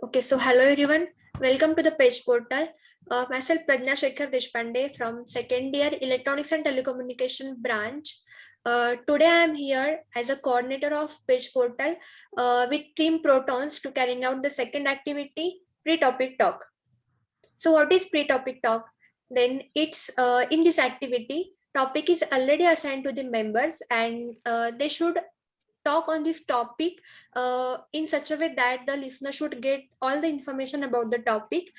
Okay, so hello everyone. Welcome to the page portal. Myself Prajna Shekhar Deshpande from second year Electronics and Telecommunication branch. Today I am here as a coordinator of page portal with team Protons to carrying out the second activity, pre-topic talk. So what is pre-topic talk? Then it's in this activity, topic is already assigned to the members and they should talk on this topic in such a way that the listener should get all the information about the topic.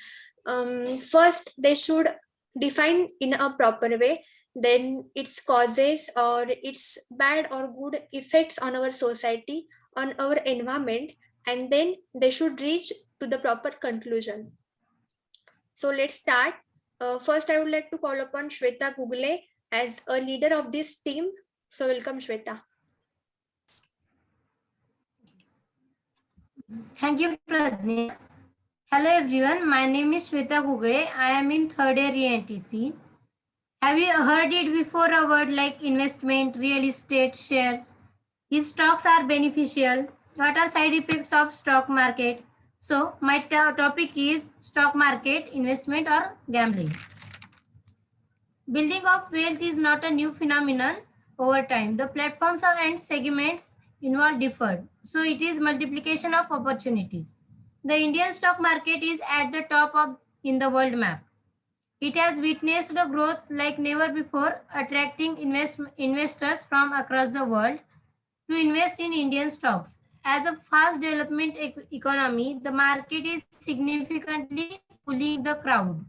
First, they should define in a proper way, then its causes or its bad or good effects on our society, on our environment, and then they should reach to the proper conclusion. So let's start. First, I would like to call upon Sweta gugale as a leader of this team. So welcome, Sweta. Thank you, Prajna. Hello everyone, my name is Sweta gugale. I am in third year ENTC. Have you heard it before, a word like investment, real estate, shares? These stocks are beneficial. What are side effects of stock market? So my topic is stock market, investment or gambling. Building of wealth is not a new phenomenon over time. The platforms and segments involved differed. So it is multiplication of opportunities. The Indian stock market is at the top of in the world map. It has witnessed a growth like never before, attracting investors from across the world to invest in Indian stocks. As a fast development economy, the market is significantly pulling the crowd.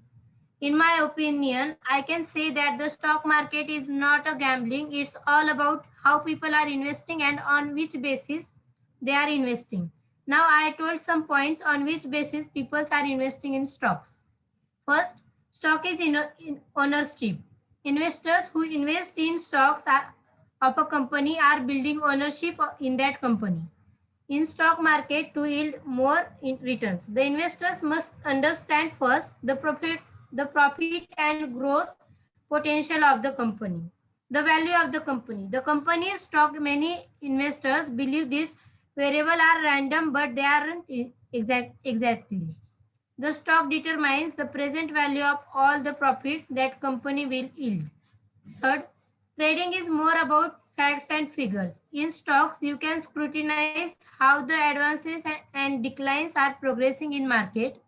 In my opinion, I can say that the stock market is not a gambling. It's all about how people are investing and on which basis they are investing. Now, I told some points on which basis people are investing in stocks. First, stock is in ownership. Investors who invest in stocks of a company are building ownership in that company. In stock market, to yield more returns, the investors must understand first the profit and growth potential of the company, the value of the company. The company's stock, many investors believe these variables are random, but they aren't exactly. The stock determines the present value of all the profits that company will yield. Third, trading is more about facts and figures. In stocks, you can scrutinize how the advances and declines are progressing in market.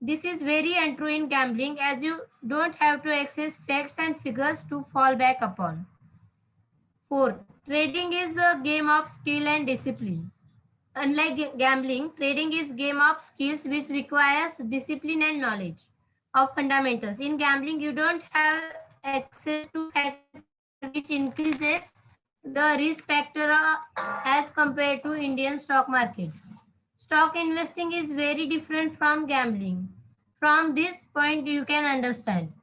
This is very untrue in gambling as you don't have to access facts and figures to fall back upon. Fourth, trading is a game of skill and discipline. Unlike gambling, trading is game of skills which requires discipline and knowledge of fundamentals. In gambling, you don't have access to factor which increases the risk factor as compared to Indian stock market. Stock investing is very different from gambling. From this point, you can understand.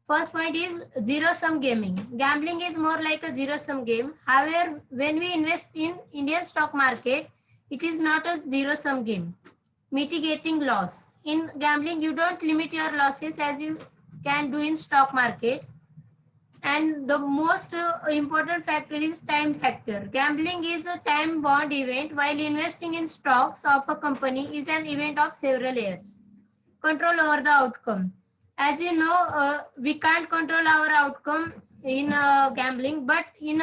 First point is zero-sum gaming. Gambling is more like a zero-sum game. However, when we invest in Indian stock market, it is not a zero-sum game. Mitigating loss. In gambling, you don't limit your losses as you can do in stock market. And the most important factor is time factor. Gambling is a time-bound event, while investing in stocks of a company is an event of several years. Control over the outcome. As you know, we can't control our outcome in gambling, but in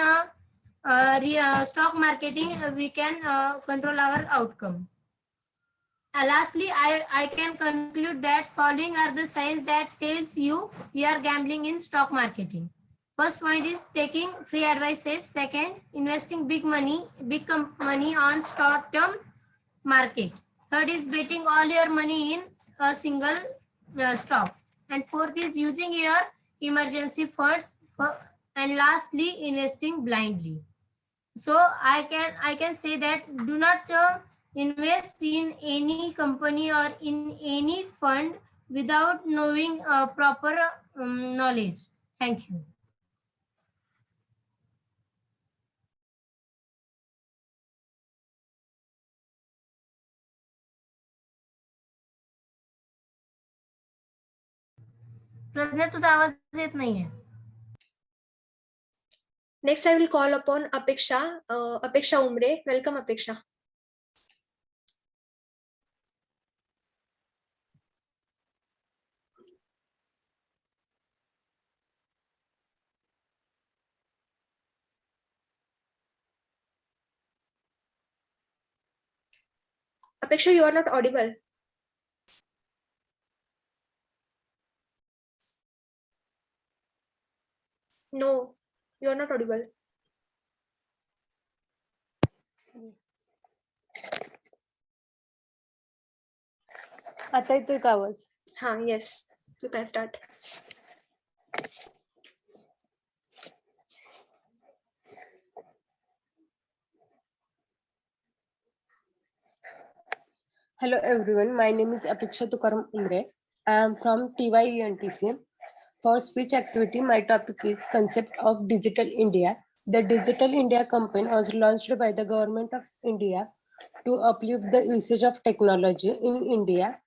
stock marketing, we can control our outcome. Lastly, I can conclude that following are the signs that tells you are gambling in stock marketing. First point is taking free advices. Second, investing big money on short-term market. Third is betting all your money in a single stock. And fourth is using your emergency funds. And lastly, investing blindly. So I can say that do not invest in any company or in any fund without knowing proper knowledge. Thank you. प्रज्ञा तुझा आवाज येत नाहीये. Next, I will call upon Apeksha. Apeksha Umbare. Welcome, Apeksha. Apeksha, you are not audible. No, you are not audible. आता येतोय का आवाज? Yes, you can start. Hello everyone, my name is Apeksha Umbare. I am from TYENTC. For speech activity, my topic is concept of digital India. The Digital India campaign was launched by the government of India to uplift the usage of technology in India.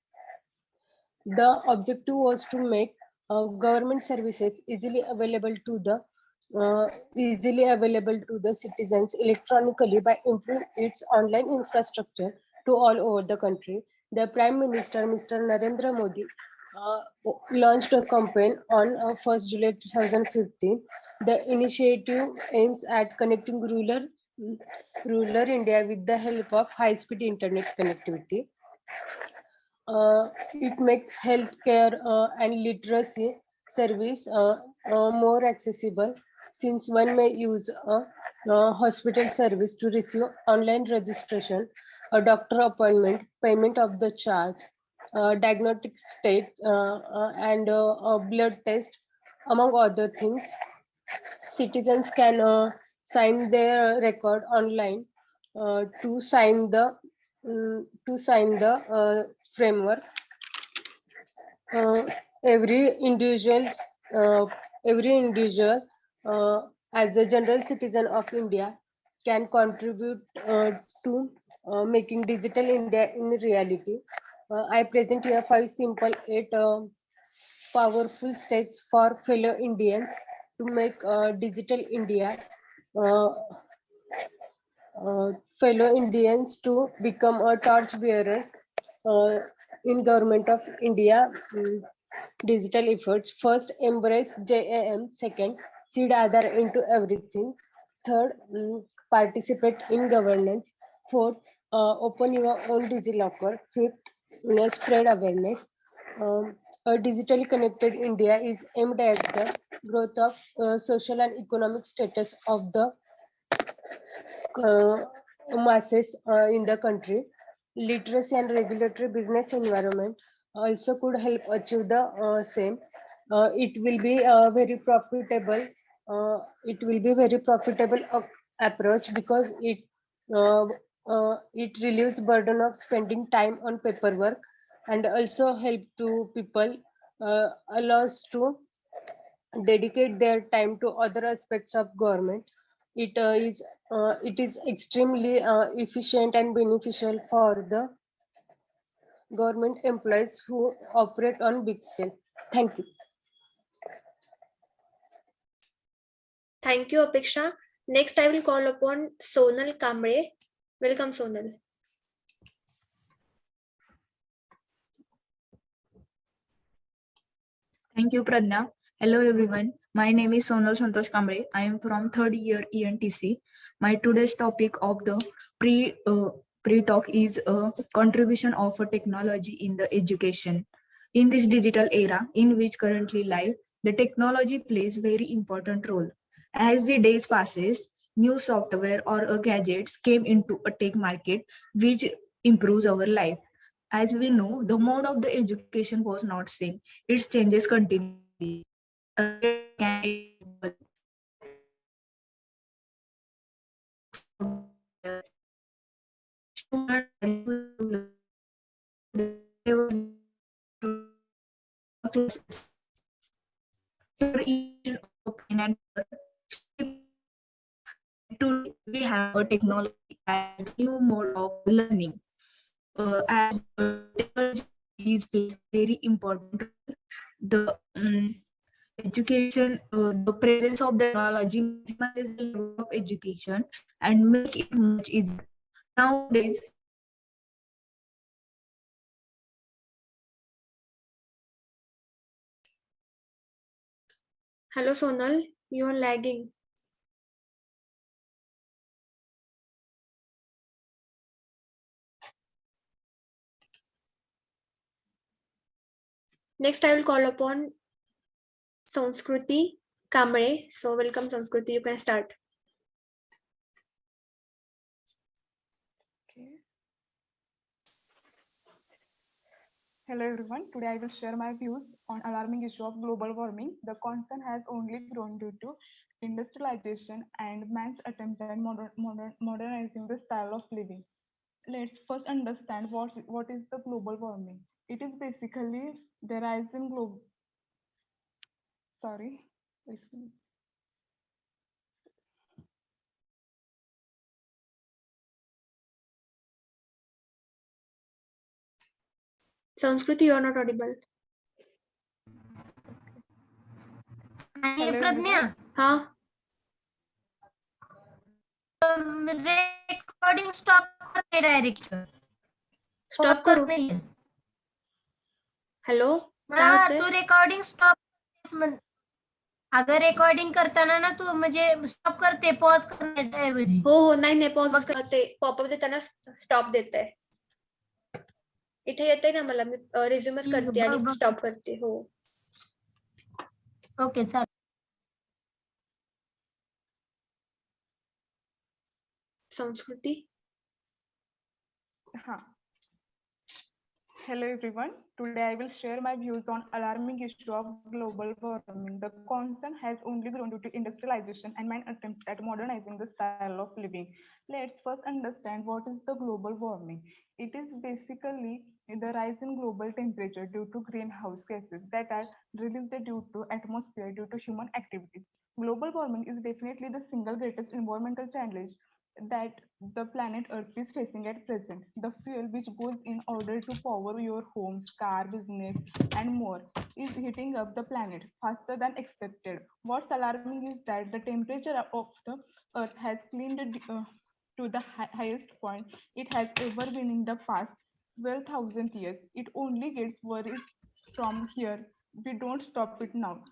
The objective was to make government services easily available to the citizens electronically by improving its online infrastructure to all over the country. The Prime Minister, Mr. Narendra Modi, uh, launched a campaign on 1st July 2015. The initiative aims at connecting rural India with the help of high-speed internet connectivity. It makes healthcare and literacy service more accessible since one may use a hospital service to receive online registration, a doctor appointment, payment of the charge, diagnostic state, and a blood test, among other things. Citizens can sign their record online to sign the framework. Uh, every individual, uh, every individual, as a general citizen of India, can contribute to making digital India in reality. I present here five simple eight powerful steps for fellow Indians to make digital India uh, fellow Indians to become a torch bearers uh, in government of India digital efforts. First, embrace JAM. Second, seed Aadhaar into everything. Third, participate in governance. Fourth, open your own DigiLocker. Fifth, spread awareness. A digitally connected India is aimed at the growth of social and economic status of the uh, masses in the country. Literacy and regulatory business environment also could help achieve the same. It will be very profitable. It will be very profitable approach because it relieves burden of spending time on paperwork and also help to people allows to dedicate their time to other aspects of government. It is extremely efficient and beneficial for the government employees who operate on big scale. Thank you. Thank you, Apeksha. Next, I will call upon Sonal Kambale. Welcome, Sonal. Thank you, Pradnya. Hello, everyone. My name is Sonal Santosh Kambale. I am from third year ENTC. My today's topic of the pre-talk is a contribution of a technology in the education. In this digital era in which currently live, the technology plays very important role. As the days passes, new software or gadgets came into a tech market which improves our life. As we know, the mode of the education was not same. Its changes continually. Today we have a technology as new mode of learning. As technology is plays very important role. The education, the presence of the technology maximizes the level of education and make it much easier. Nowadays, Hello, Sonal. You are lagging. Next, I will call upon Sanskruti Kambale. So welcome, Sanskruti. You can start. Okay. Hello everyone. Today I will share my views on alarming issue of global warming. The concern has only grown due to industrialization and man's attempt at modernizing the style of living. Let's first understand what is the global warming. It is basically the rise in global. Sorry. Sanskruti, you are not audible. Hello, प्रज्ञा हाँ. Recording stop करते direct stop करू. Hello. हा तू recording stop अगर recording करताना ना तू म्हणजे स्टॉप करते पॉज करण्याच्या ऐवजी. हो नाही पॉज करते. पॉपअप देताना स्टॉप देते. इथे येते ना मला मी रिझ्यूमच करते आणि स्टॉप करते. हो ओके चालेल. संस्कृती. Hello everyone. Today I will share my views on alarming issue of global warming. The concern has only grown due to industrialization and man's attempts at modernizing the style of living. Let's first understand what is the global warming. It is basically the rise in global temperature due to greenhouse gases that are released due to atmosphere due to human activities. Global warming is definitely the single greatest environmental challenge that the planet Earth is facing at present. The fuel which goes in order to power your homes, car, business, and more is heating up the planet faster than expected. What's alarming is that the temperature of the Earth has climbed to the highest point it has ever been in the past 12,000 years. It only gets worse from here. We don't stop it now.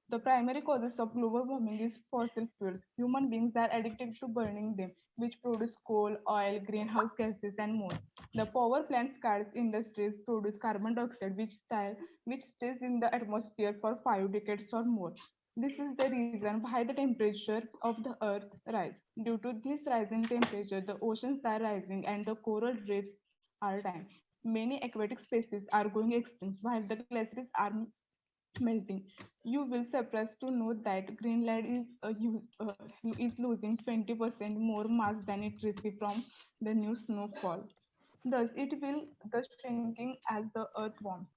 The primary causes of global warming is fossil fuels. Human beings are addicted to burning them, which produce coal, oil, greenhouse gases, and more. The power plants, cars, industries produce carbon dioxide, which stays in the atmosphere for 5 decades or more. This is the reason why the temperature of the Earth rise. Due to this rise in temperature, the oceans are rising and the coral reefs are dying. Many aquatic species are going extinct while the glaciers are melting. You will surprised to know that Greenland is losing 20% more mass than it receives from the new snowfall. Thus, it will the shrinking as the earth warms.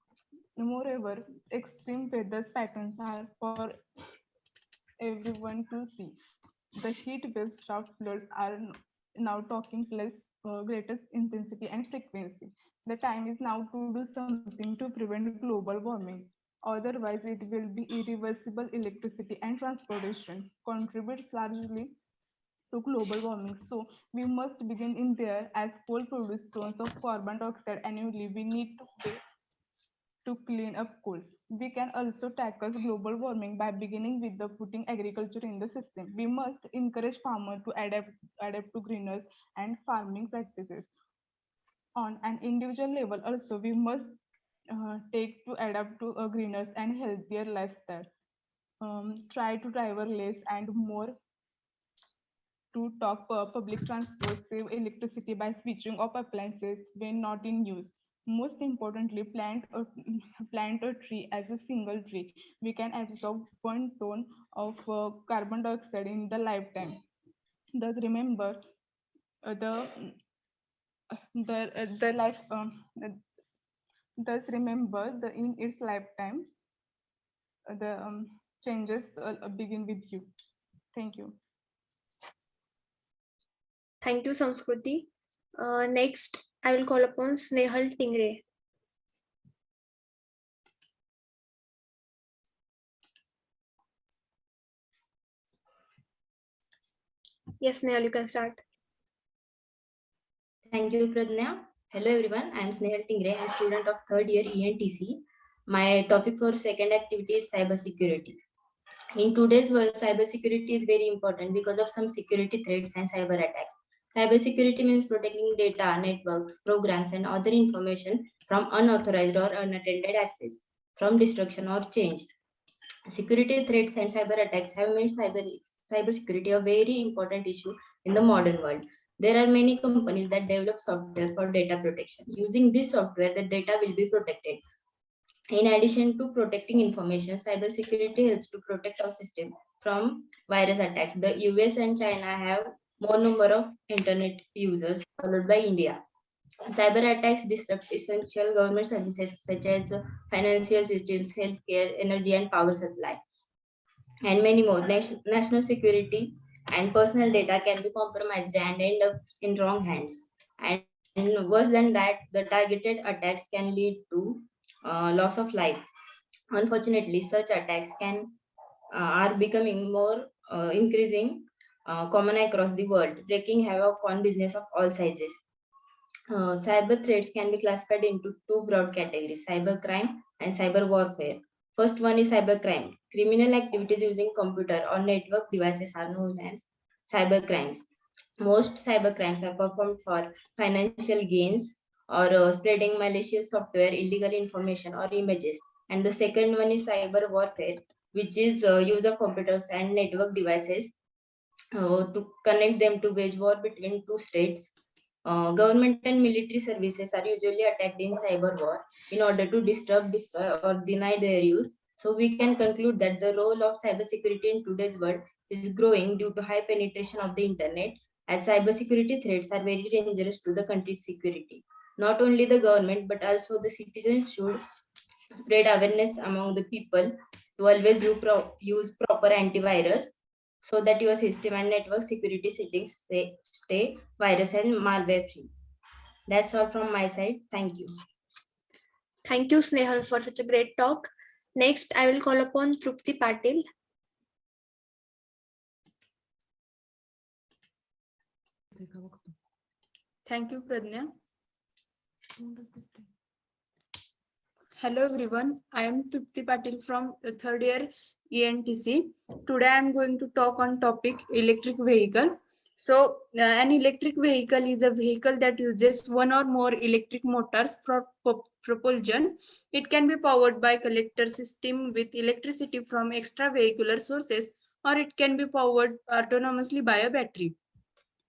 Moreover, extreme weather patterns are for everyone to see. The heat waves, drought, floods are now talking place greatest intensity and frequency. The time is now to do something to prevent global warming. Otherwise, it will be irreversible. Electricity and transportation contributes largely to global warming. So we must begin in there. As coal produces tons of carbon dioxide annually, we need to clean up coals. We can also tackle global warming by beginning with the putting agriculture in the system. We must encourage farmers to adapt to greener and farming practices. On an individual level, also we must take to adapt to a greener and healthier lifestyle. Try to drive less and more to talk public transport, save electricity by switching off appliances when not in use. Most importantly, plant a tree as a single tree. We can absorb 1 ton of carbon dioxide in the lifetime. Thus, remember the life. Thus, remember the in its lifetime the changes begin with you. Thank you. Thank you, Sanskruti. Next, I will call upon Snehal Tingare. Yes, Snehal, you can start. Thank you, Pradnya. Hello, everyone. I am Snehal Tingare. I am student of third year ENTC. My topic for second activity is cybersecurity. In today's world, cybersecurity is very important because of some security threats and cyber attacks. Cybersecurity means protecting data, networks, programs, and other information from unauthorized or unattended access. from destruction or change. Security threats and cyber attacks have made cybersecurity a very important issue in the modern world. There are many companies that develop software for data protection. Using this software, the data will be protected. In addition to protecting information, cybersecurity helps to protect our system from virus attacks. The US and China have more number of internet users, followed by India. Cyber attacks disrupt essential government services such as financial systems, healthcare, energy and power supply, and many more. National security and personal data can be compromised and end up in wrong hands. And worse than that, the targeted attacks can lead to loss of life. Unfortunately, such attacks are becoming more increasing common across the world, breaking havoc on business of all sizes. Cyber threats can be classified into two broad categories: cybercrime and cyber warfare. First one is cybercrime. Criminal activities using computer or network devices are known as cybercrimes. Most cybercrimes are performed for financial gains or spreading malicious software, illegal information, or images. And the second one is cyber warfare, which is use of computers and network devices to connect them to wage war between two states. Government and military services are usually attacked in cyber war in order to disturb, destroy, or deny their use. So we can conclude that the role of cybersecurity in today's world is growing due to high penetration of the internet, as cybersecurity threats are very dangerous to the country's security. Not only the government but also the citizens should spread awareness among the people to always use proper antivirus so that your system and network security settings stay virus and malware free. That's all from my side. Thank you. Thank you, Snehal, for such a great talk. Next, I will call upon Trupti Patil. Thank you, Pradnya. Hello, everyone. I am Trupti Patil from the third year ENTC. Today, I am going to talk on topic electric vehicle. So, an electric vehicle is a vehicle that uses one or more electric motors for propulsion. It can be powered by collector system with electricity from extravehicular sources, or it can be powered autonomously by a battery.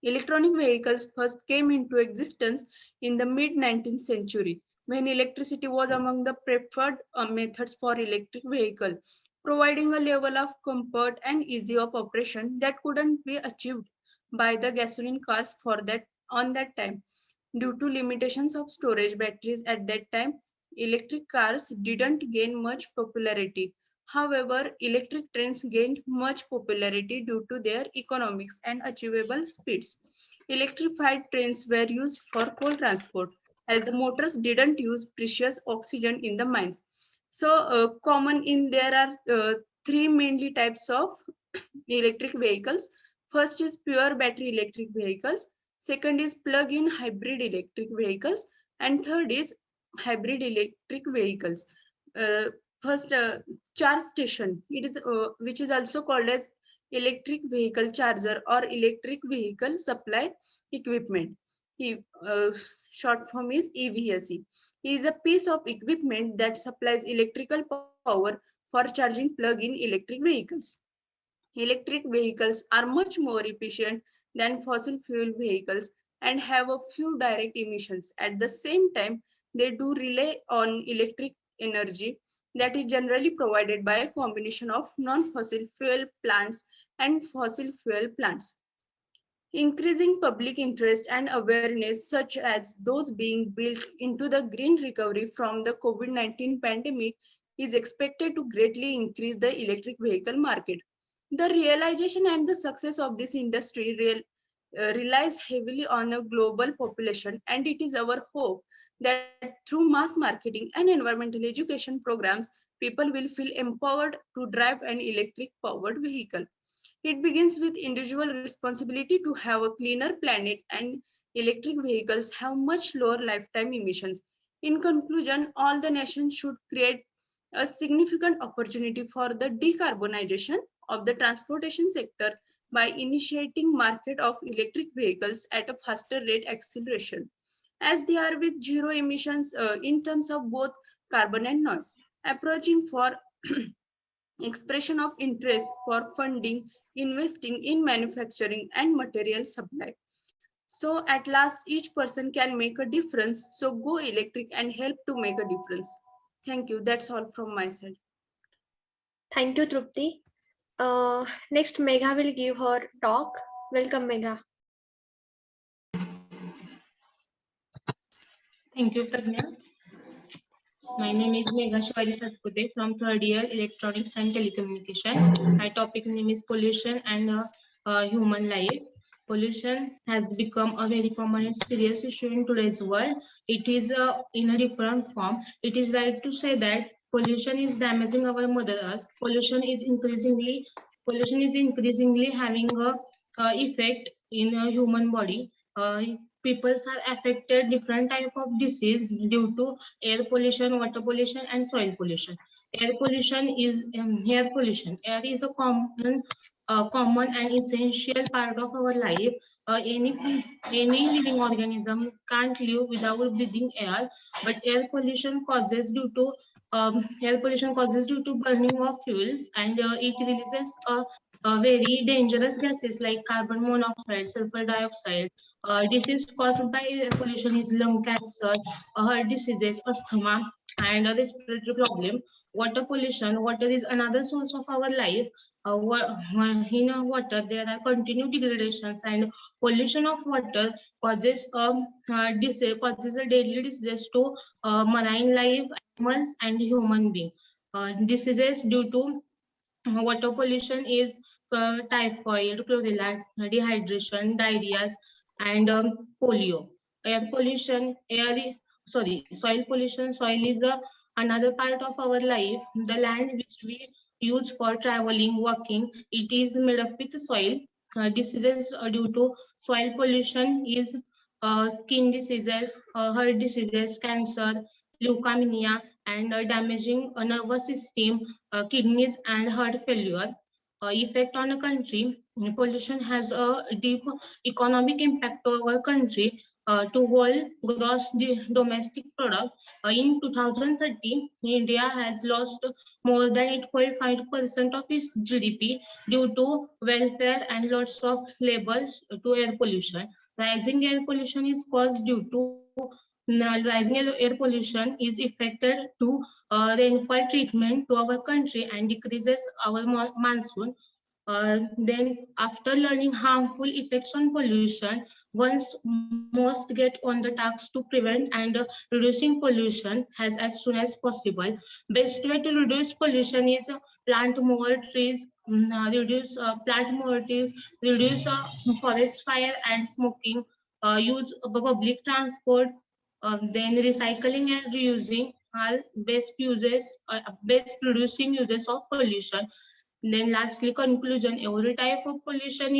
Electronic vehicles first came into existence in the mid-19th century, when electricity was among the preferred methods for electric vehicle, providing a level of comfort and ease of operation that couldn't be achieved by the gasoline cars on that time. Due to limitations of storage batteries at that time, electric cars didn't gain much popularity. However, electric trains gained much popularity due to their economics and achievable speeds. Electrified trains were used for coal transport, as the motors didn't use precious oxygen in the mines. So, there are three mainly types of electric vehicles. First is pure battery electric vehicles. Second is plug-in hybrid electric vehicles. And third is hybrid electric vehicles. First, charge station, which is also called as electric vehicle charger or electric vehicle supply equipment. Short form is EVSE. Is a piece of equipment that supplies electrical power for charging plug-in electric vehicles. Electric vehicles are much more efficient than fossil fuel vehicles and have a few direct emissions. At the same time, they do rely on electric energy that is generally provided by a combination of non-fossil fuel plants and fossil fuel plants. Increasing public interest and awareness, such as those being built into the green recovery from the COVID-19 pandemic, is expected to greatly increase the electric vehicle market. The realization and the success of this industry relies heavily on a global population, and it is our hope that through mass marketing and environmental education programs, people will feel empowered to drive an electric powered vehicle. It begins with individual responsibility to have a cleaner planet, and electric vehicles have much lower lifetime emissions. In conclusion, all the nations should create a significant opportunity for the decarbonization of the transportation sector by initiating market of electric vehicles at a faster rate acceleration, as they are with zero emissions in terms of both carbon and noise. approaching for expression of interest for funding, investing in manufacturing and material supply. So at last, each person can make a difference. So go electric and help to make a difference. Thank you. That's all from my side. Thank you, Trupti. Next, Megha will give her talk. Welcome, Megha. Thank you, Pragna. My name is Megha Satpute from third year Electronics and Telecommunication. My topic name is pollution and human life. Pollution has become a very common and serious issue in today's world. It is in a different form. It is right to say that pollution is damaging our mother earth. Pollution is increasingly having a effect in a human body. People are affected different type of disease due to air pollution, water pollution, and soil pollution. Air pollution is air pollution. Air is a common and essential part of our life. Any living organism can't live without breathing air, but air pollution causes due to burning of fuels, and it releases very dangerous gases like carbon monoxide, sulfur dioxide. Disease caused by air pollution is lung cancer, heart diseases, asthma, and a respiratory problem. Water pollution. Water is another source of our life. In water, there are continued degradations, and pollution of water causes causes a deadly disease to marine life, animals, and human beings. Diseases due to water pollution is typhoid, chlorella, dehydration, diarrhea, and polio. Air pollution, soil pollution. Soil is another part of our life. The land which we use for traveling, walking, it is made up with soil. Diseases due to soil pollution is skin diseases, heart diseases, cancer, leukemia, and damaging nervous system, kidneys, and heart failure. Effect on a country. Pollution has a deep economic impact to our country. To whole gross domestic product, in 2030, India has lost more than 8.5% of its GDP due to welfare and lots of labels to air pollution. Rising air pollution is caused due to rising air pollution is affected to rainfall treatment to our country and decreases our monsoon. Then after learning harmful effects on pollution, once must get on the task to prevent and reducing pollution as soon as possible. Best way to reduce pollution is plant more trees, plant more trees, reduce forest fire and smoking, use public transport, then recycling and reusing are best reducing uses of pollution. Then lastly, conclusion, every type of pollution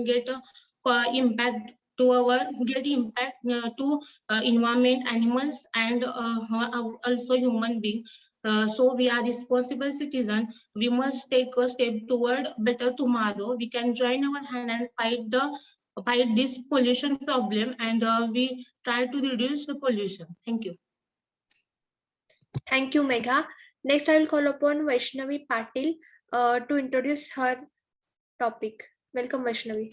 get impact to environment, animals, and also human being. So we are responsible citizen. We must take a step toward better tomorrow. We can join our hand and fight this pollution problem, and we try to reduce the pollution. Thank you. Thank you, Megha. Next, I will call upon Vaishnavi Patil to introduce her topic. Welcome, Vaishnavi.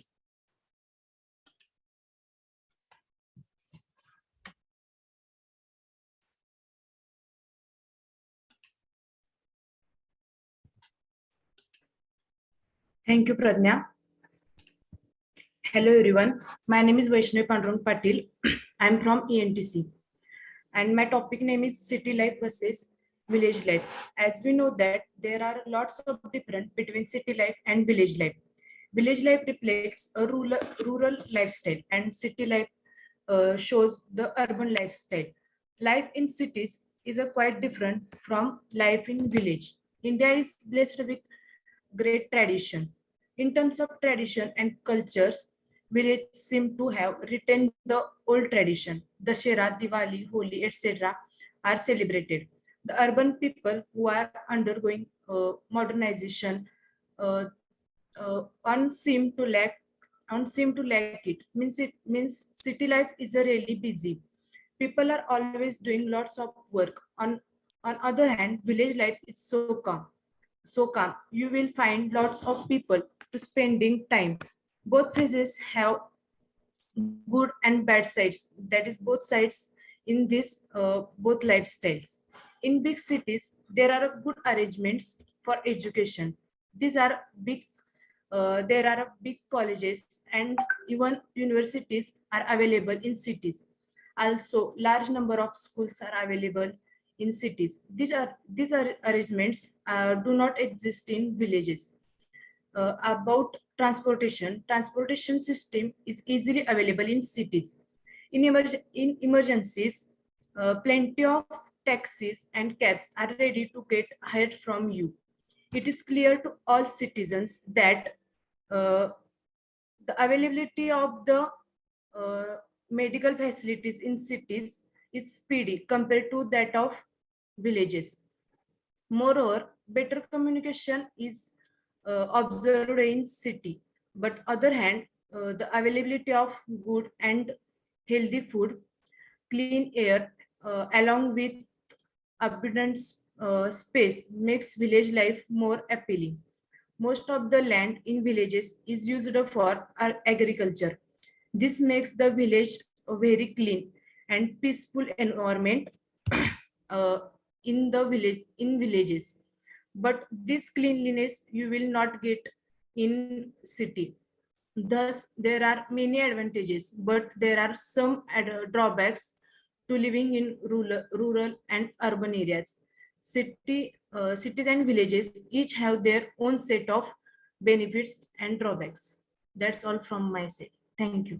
Thank you, Pragna. Hello, everyone. My name is Vaishnavi Patil. I am from ENTC. And my topic name is City Life versus Village Life. As we know that there are lots of difference between city life and village life. Village life reflects a rural lifestyle, and city life shows the urban lifestyle. Life in cities is quite different from life in village. India is blessed with great tradition. In terms of tradition and cultures, villages seem to have retained the old tradition. Dashera, Diwali, Holi, etc. are celebrated. The urban people who are undergoing modernization one seem to lack it. Means city life is really busy. People are always doing lots of work. On other hand, village life is so calm. You will find lots of people to spending time. Both phases have good and bad sides. That is both sides in this both lifestyles. In big cities, there are good arrangements for education. These are big. There are big colleges and even universities are available in cities. Also, large number of schools are available in cities. These are arrangements do not exist in villages. About transportation system is easily available in cities. In emergencies, plenty of taxis and cabs are ready to get help from you. It is clear to all citizens that uh, the availability of the uh, medical facilities in cities is speedy compared to that of villages. Moreover, better communication is observed in city. But other hand, the availability of good and healthy food, clean air, along with abundant space makes village life more appealing. Most of the land in villages is used for agriculture. This makes the village a very clean and peaceful environment uh, in villages. But this cleanliness you will not get in city. Thus, there are many advantages, but there are some drawbacks to living in rural and urban areas. Cities and villages each have their own set of benefits and drawbacks. That's all from my side. Thank you.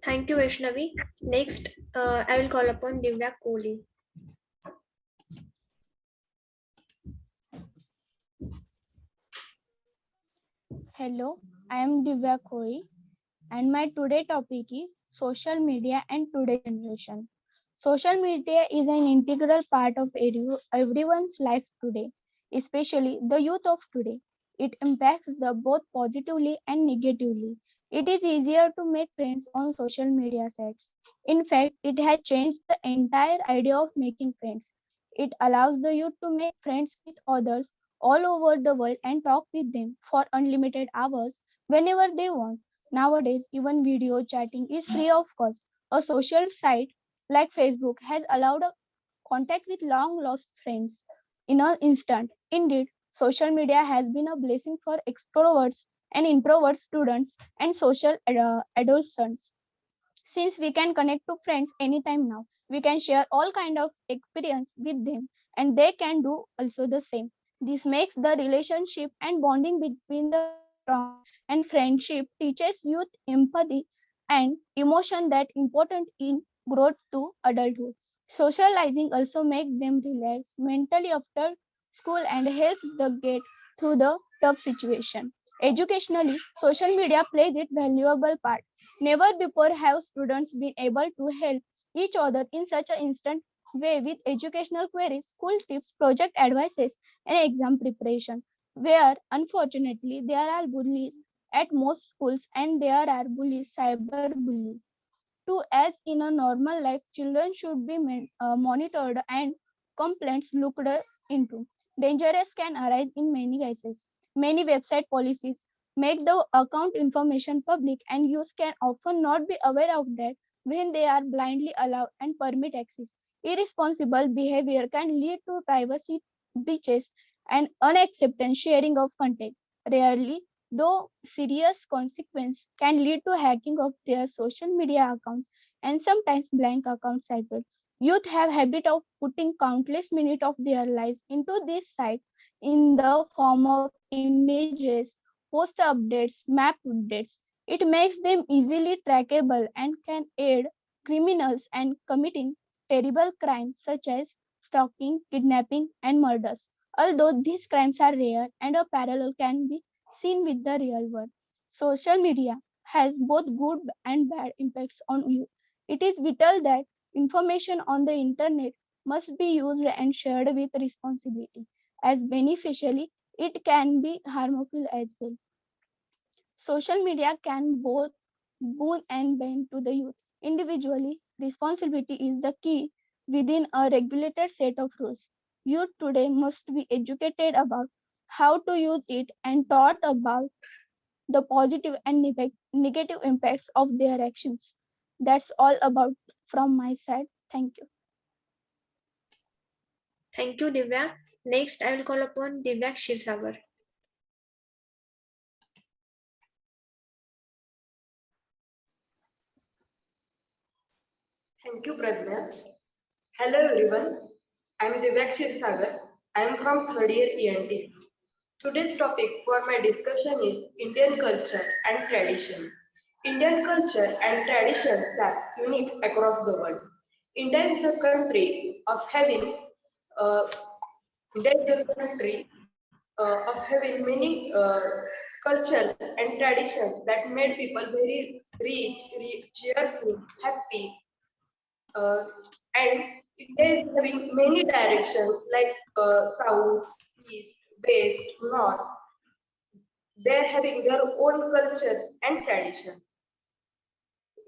Thank you, Vaishnavi. Next, I will call upon Divya Kohli. Hello, I am Divya Koi and my today topic is social media and today generation. Social media is an integral part of everyone's life today, especially the youth of today. It impacts the both positively and negatively. It is easier to make friends on social media sites. In fact, it has changed the entire idea of making friends. It allows the youth to make friends with others all over the world and talk with them for unlimited hours whenever they want. Nowadays, even video chatting is free of cost. A social site like Facebook has allowed a contact with long lost friends in an instant. Indeed, social media has been a blessing for extroverts and introvert students and social adolescents. Since we can connect to friends anytime now, we can share all kind of experience with them and they can do also the same. This makes the relationship and bonding between the friends strong, and friendship teaches youth empathy and emotion that important in growth to adulthood. Socializing also makes them relax mentally after school and helps them get through the tough situation. Educationally, social media plays its valuable part. Never before have students been able to help each other in such an instant way with educational queries, school tips, project advices, and exam preparation. Where unfortunately there are bullies at most schools and there are bullies, cyber bullies. To as in a normal life, children should be monitored and complaints looked into. Dangers can arise in many cases. Many website policies make the account information public and users can often not be aware of that when they are blindly allowed and permit access. Irresponsible behavior can lead to privacy breaches and unacceptable sharing of content. Rarely, though serious consequence can lead to hacking of their social media accounts and sometimes blank accounts as well. Youth have habit of putting countless minutes of their lives into this site in the form of images, post updates, map updates. It makes them easily trackable and can aid criminals and committing terrible crimes such as stalking, kidnapping, and murders. Although these crimes are rare and a parallel can be seen with the real world. Social media has both good and bad impacts on youth. It is vital that information on the internet must be used and shared with responsibility. As beneficially, it can be harmful as well. Social media can both boon and bane to the youth. Individually, responsibility is the key within a regulated set of rules. Youth today must be educated about how to use it and taught about the positive and negative impacts of their actions. That's all about from my side. Thank you. Thank you, Divya. Next, I will call upon Divya Kshirsagar. Thank you, Pradnya. Hello, everyone. I am Divya Kshirsagar. I am from third year ENT. Today's topic for my discussion is Indian culture and tradition. Indian culture and traditions are unique across the world. India is the country of having India is the country of having many cultures and traditions that made people very rich, cheerful, happy, uh, and India is having many directions like south, east, west, north. They're having their own cultures and traditions.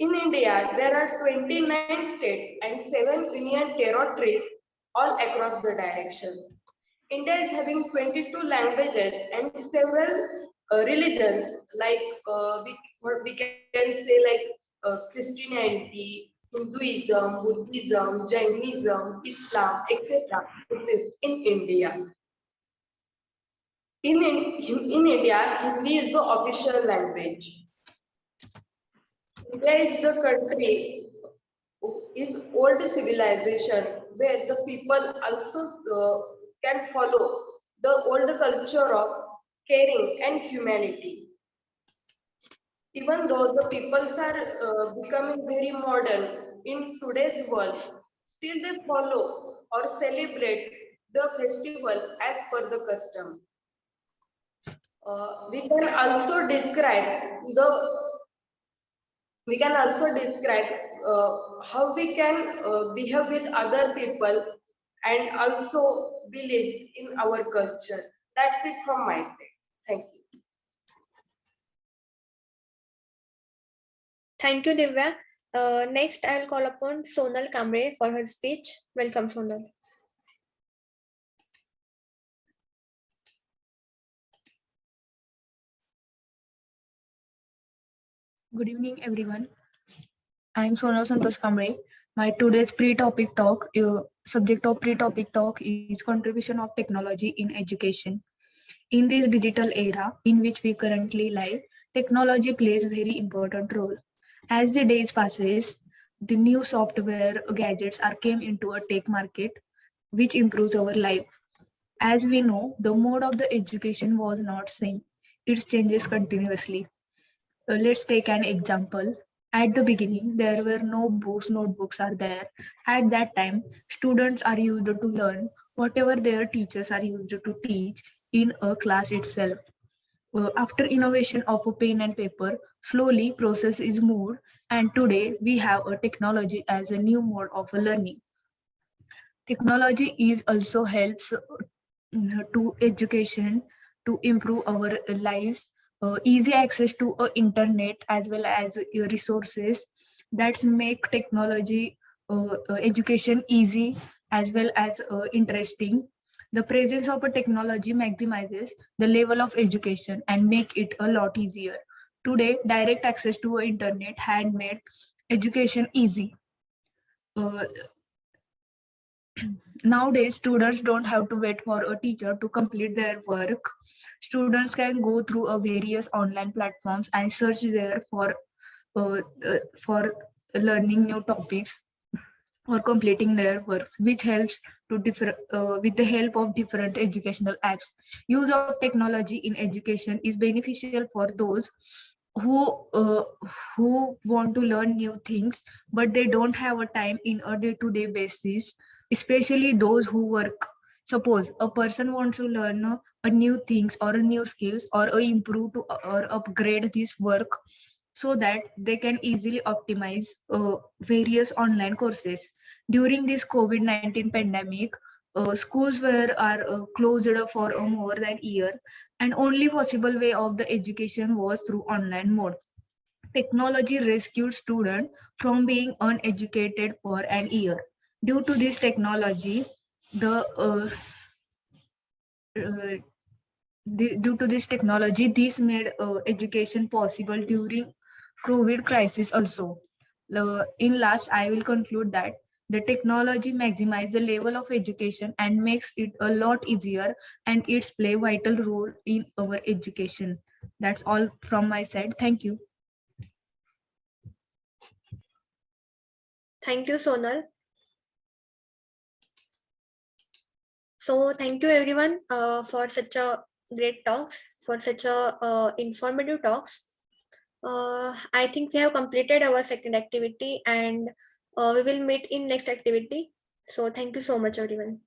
In India, there are 29 states and 7 union territories all across the directions. India is having 22 languages and several religions like we can say like Christianity, Hinduism, Buddhism, Jainism, Islam, etc. It is in India. In India, Hindi is the official language. India is the country is old civilization where the people also can follow the old culture of caring and humanity. Even though the peoples are becoming very modern in today's world, still they follow or celebrate the festival as per the custom. We can also describe how we can behave with other people and also believe in our culture. That's it from my side. Thank you. Thank you, Divya. Next, I will call upon Sonal Kambale for her speech. Welcome, Sonal. Good evening, everyone. I am Sonal Kambale. My today's pre-topic talk, subject of pre-topic talk is contribution of technology in education. In this digital era in which we currently live, technology plays a very important role. As the days passes, the new software gadgets are came into a tech market, which improves our life. As we know, the mode of the education was not same. It changes continuously. Let's take an example. At the beginning, there were no books, notebooks are there. At that time, students are used to learn whatever their teachers are used to teach in a class itself. After innovation of a pen and paper, slowly process is moved, and today we have a technology as a new mode of learning. Technology is also helps to education to improve our lives, easy access to internet as well as resources that make technology education easy as well as interesting. The presence of a technology maximizes the level of education and make it a lot easier. Today, direct access to internet had made education easy. Uh, Nowadays, students don't have to wait for a teacher to complete their work. Students can go through a various online platforms and search there for learning new topics or completing their works, which helps to with the help of different educational apps. Use of technology in education is beneficial for those who uh, who want to learn new things, but they don't have a time in a day-to-day basis, especially those who work. Suppose a person wants to learn a new things or a new skills or improve to or upgrade this work so that they can easily optimize various online courses. During this COVID-19 pandemic, schools are closed for more than a year, and only possible way of the education was through online mode. Technology rescued students from being uneducated for an year. Due to this technology, due to this technology, this made education possible during COVID crisis also. In last, I will conclude that the technology maximizes the level of education and makes it a lot easier, and it's play vital role in our education. That's all from my side. Thank you. Thank you, Sonal. So thank you everyone for such a great talks, for such a informative talks. I think we have completed our second activity, and we will meet in next activity. So thank you so much everyone.